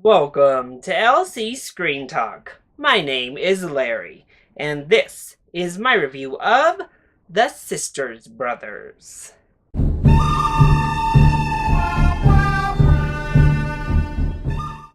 Welcome to LC Screen Talk. My name is Larry, and this is my review of The Sisters Brothers.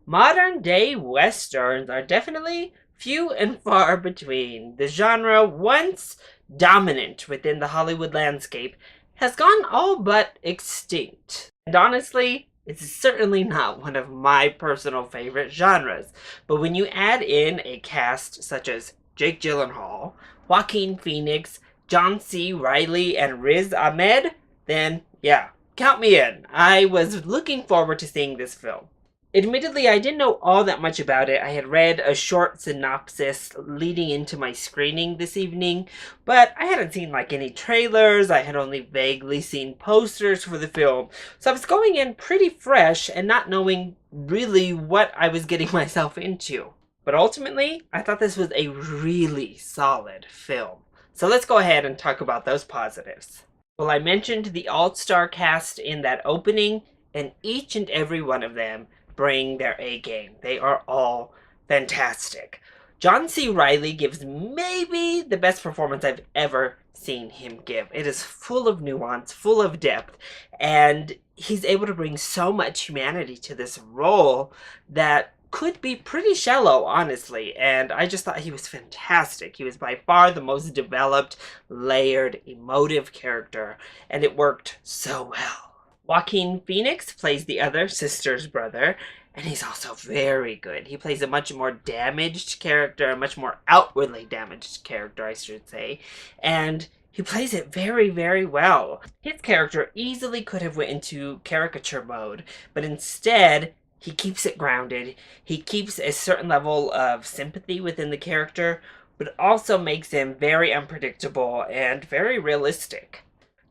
Modern day westerns are definitely few and far between. The genre, once dominant within the Hollywood landscape, has gone all but extinct. And honestly, it's certainly not one of my personal favorite genres. But when you add in a cast such as Jake Gyllenhaal, Joaquin Phoenix, John C. Reilly, and Riz Ahmed, then yeah, count me in. I was looking forward to seeing this film. Admittedly, I didn't know all that much about it. I had read a short synopsis leading into my screening this evening, but I hadn't seen any trailers. I had only vaguely seen posters for the film. So I was going in pretty fresh and not knowing really what I was getting myself into. But ultimately, I thought this was a really solid film. So let's go ahead and talk about those positives. Well, I mentioned the all-star cast in that opening, and each and every one of them bring their A game. They are all fantastic. John C. Reilly gives maybe the best performance I've ever seen him give. It is full of nuance, full of depth, and he's able to bring so much humanity to this role that could be pretty shallow, honestly, and I just thought he was fantastic. He was by far the most developed, layered, emotive character, and it worked so well. Joaquin Phoenix plays the other sister's brother, and he's also very good. He plays a much more damaged character, a much more outwardly damaged character, I should say, and he plays it very, very well. His character easily could have went into caricature mode, but instead, he keeps it grounded. He keeps a certain level of sympathy within the character, but also makes him very unpredictable and very realistic.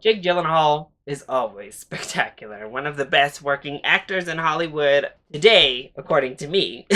Jake Gyllenhaal is always spectacular. One of the best working actors in Hollywood today, according to me.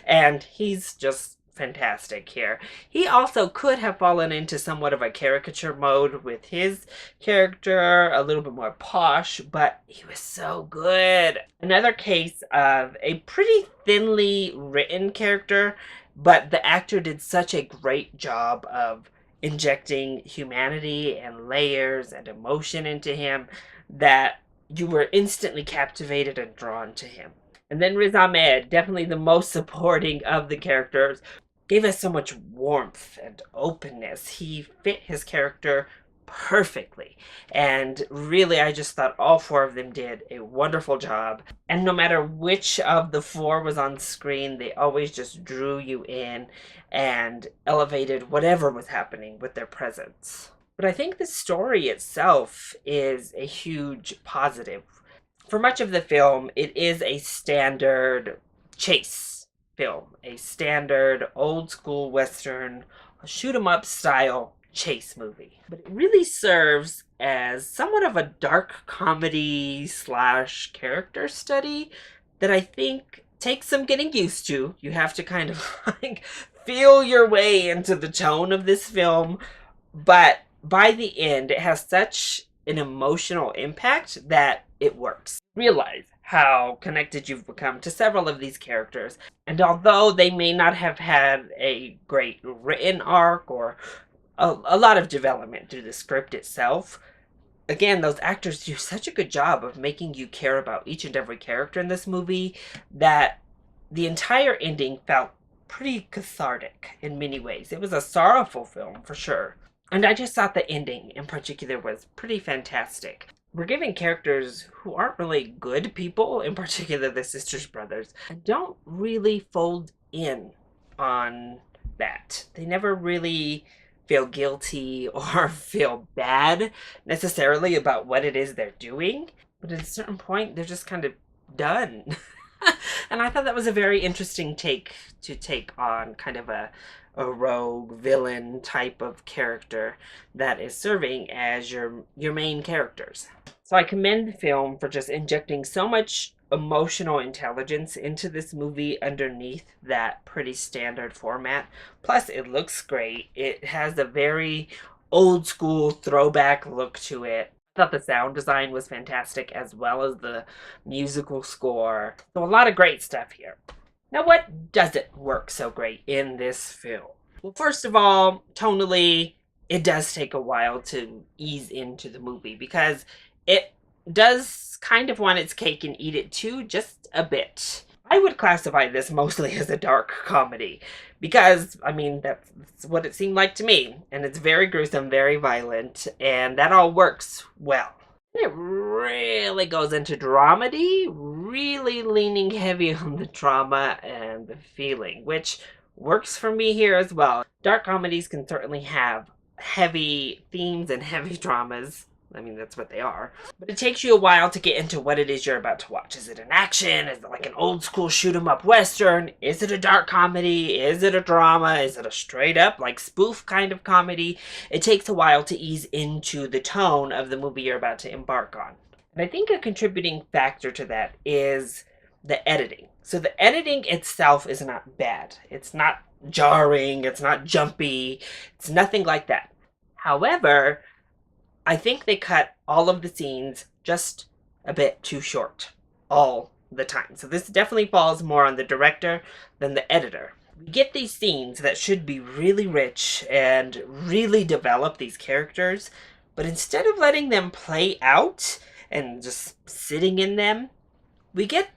And he's just fantastic here. He also could have fallen into somewhat of a caricature mode with his character, a little bit more posh, but he was so good. Another case of a pretty thinly written character, but the actor did such a great job of injecting humanity and layers and emotion into him that you were instantly captivated and drawn to him. And then Riz Ahmed, definitely the most supporting of the characters, gave us so much warmth and openness. He fit his character perfectly. And really, I just thought all four of them did a wonderful job. And no matter which of the four was on screen, they always just drew you in and elevated whatever was happening with their presence. But I think the story itself is a huge positive. For much of the film, it is a standard chase film, a standard old school Western shoot 'em up style chase movie. But it really serves as somewhat of a dark comedy slash character study that I think takes some getting used to. You have to kind of feel your way into the tone of this film, but by the end, it has such an emotional impact that it works. Realize how connected you've become to several of these characters, and although they may not have had a great written arc or a lot of development through the script itself, again, those actors do such a good job of making you care about each and every character in this movie that the entire ending felt pretty cathartic in many ways. It was a sorrowful film for sure. And I just thought the ending in particular was pretty fantastic. We're giving characters who aren't really good people, in particular the Sisters Brothers, and don't really fold in on that. They never really feel guilty or feel bad necessarily about what it is they're doing, but at a certain point, they're just kind of done. And I thought that was a very interesting take on kind of a rogue villain type of character that is serving as your main characters. So I commend the film for just injecting so much emotional intelligence into this movie underneath that pretty standard format. Plus, it looks great. It has a very old school throwback look to it. Thought the sound design was fantastic as well as the musical score. So a lot of great stuff here. Now, what doesn't work so great in this film? Well, first of all, tonally, it does take a while to ease into the movie because it does kind of want its cake and eat it too, just a bit. I would classify this mostly as a dark comedy because, I mean, that's what it seemed like to me. And it's very gruesome, very violent, and that all works well. It really goes into dramedy, really leaning heavy on the drama and the feeling, which works for me here as well. Dark comedies can certainly have heavy themes and heavy dramas. I mean, that's what they are. But it takes you a while to get into what it is you're about to watch. Is it an action? Is it like an old school shoot 'em up western? Is it a dark comedy? Is it a drama? Is it a straight up like spoof kind of comedy? It takes a while to ease into the tone of the movie you're about to embark on. And I think a contributing factor to that is the editing. So the editing itself is not bad. It's not jarring, it's not jumpy, it's nothing like that. However, I think they cut all of the scenes just a bit too short all the time. So this definitely falls more on the director than the editor. We get these scenes that should be really rich and really develop these characters, but instead of letting them play out and just sitting in them, we get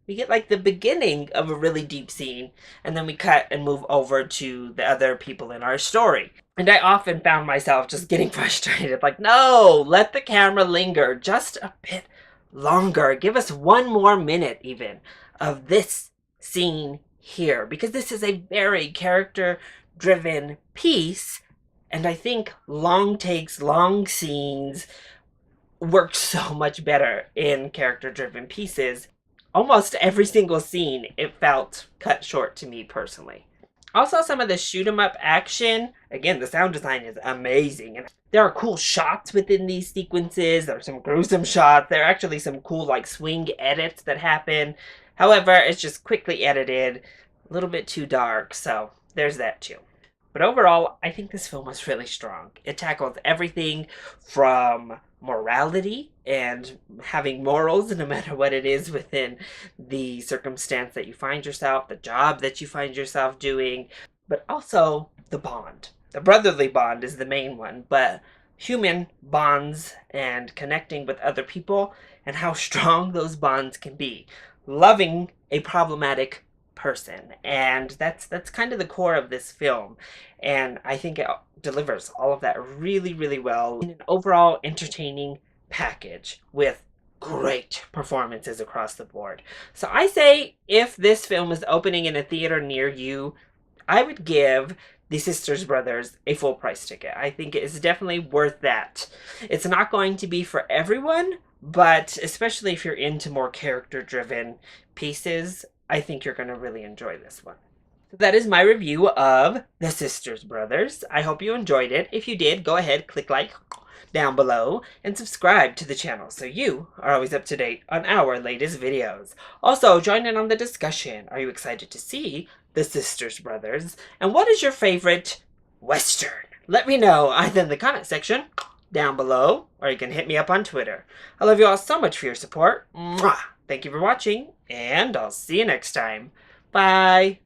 we get like the beginning of a really deep scene, and then we cut and move over to the other people in our story. And I often found myself just getting frustrated, like, no, let the camera linger just a bit longer. Give us one more minute even of this scene here, because this is a very character-driven piece, and I think long takes, long scenes work so much better in character-driven pieces. Almost every single scene, it felt cut short to me personally. Also, some of the shoot 'em up action, again, the sound design is amazing. And there are cool shots within these sequences. There are some gruesome shots. There are actually some cool, like, swing edits that happen. However, it's just quickly edited, a little bit too dark, so there's that too. But overall, I think this film was really strong. It tackles everything from morality and having morals no matter what it is within the circumstance that you find yourself, the job that you find yourself doing, but also the bond. The brotherly bond is the main one, but human bonds and connecting with other people and how strong those bonds can be. Loving a problematic person, and that's kind of the core of this film, and I think it delivers all of that really, really well in an overall entertaining package with great performances across the board. So I say if this film is opening in a theater near you, I would give The Sisters Brothers a full price ticket. I think it is definitely worth that. It's not going to be for everyone, but especially if you're into more character-driven pieces, I think you're going to really enjoy this one. So that is my review of The Sisters Brothers. I hope you enjoyed it. If you did, go ahead, click like down below, and subscribe to the channel so you are always up to date on our latest videos. Also, join in on the discussion. Are you excited to see The Sisters Brothers? And what is your favorite Western? Let me know either in the comment section down below, or you can hit me up on Twitter. I love you all so much for your support. Mwah! Thank you for watching, and I'll see you next time. Bye!